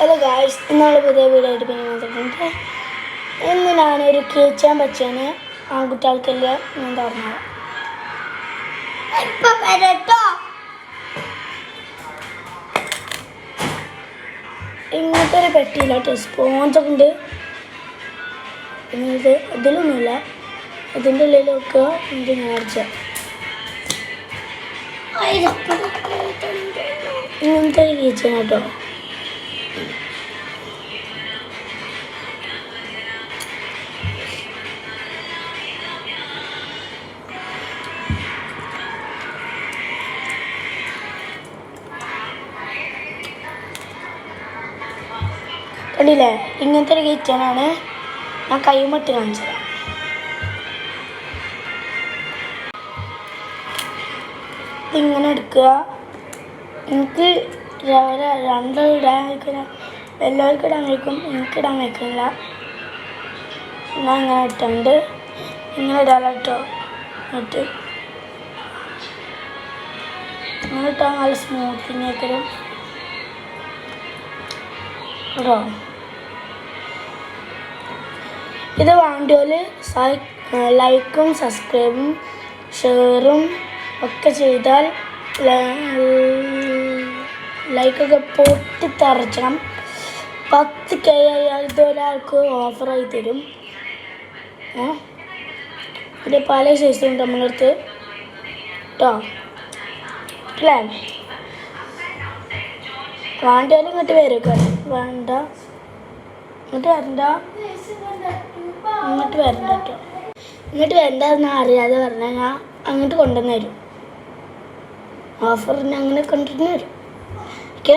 Hello guys, ഇന്നാൾ പുതിയ video ആയിട്ട് പിന്നെ വന്നിട്ടുണ്ട്. ഇന്ന് ഞാനൊരു കിച്ചൺ പച്ചയാണ് ആൺകുട്ടികൾക്കെല്ലാം ഞാൻ പറഞ്ഞത്. ഇങ്ങനത്തെ ഒരു പെട്ടിയില്ല കേട്ടോ, സ്പോഞ്ചൊക്കെ ഉണ്ട്. പിന്നെ ഇതിലൊന്നുമില്ല, ഇതിൻ്റെ ഉള്ളിലൊക്കെ ഇത് മേടിച്ച ഇങ്ങനത്തെ ഒരു കിച്ചൺ കേട്ടോ. കണ്ടില്ലേ, ഇങ്ങനത്തെ ഒരു കിച്ചണാണ്. ഞാൻ കൈമട്ട് കാണിച്ചത്. ഇതിങ്ങനെ എടുക്കുക. എനിക്ക് രണ്ടും ഇടാൻ വയ്ക്കില്ല, എല്ലാവർക്കും ഇടാൻ വയ്ക്കും, എനിക്കിടാൻ വയ്ക്കില്ല. ഞാൻ ഇങ്ങനെ ഇട്ടുണ്ട്, ഇങ്ങനെ ഇടാലോ കേട്ടോ. എന്നിട്ട് ഇങ്ങനെ ഇട്ടാൽ നല്ല സ്മൂത്തിങ് ആക്കലും കേട്ടോ. ഇത് വേണ്ടിയോല് ലൈക്കും സബ്സ്ക്രൈബും ഷെയറും ഒക്കെ ചെയ്താൽ ലൈക്കൊക്കെ പൊട്ടിത്തെറിച്ചണം. 10K ഇതൊരാൾക്ക് ഓഫറായി തരും. പിന്നെ പല സൈസുണ്ട് നമ്മളടുത്ത് കേട്ടോ. അല്ലേ, വേണ്ടിയാലും ഇങ്ങോട്ട് വരും. വേണ്ട ഇങ്ങോട്ട് വരണ്ട, ഇങ്ങോട്ട് വരണ്ട കേട്ടോ. ഇങ്ങോട്ട് വരണ്ടെന്ന് അറിയാതെ പറഞ്ഞാൽ ഞാൻ അങ്ങോട്ട് കൊണ്ടുവന്ന് തരും. ഓഫറിന് അങ്ങനെ കൊണ്ടുവന്ന് തരും. ഓക്കെ.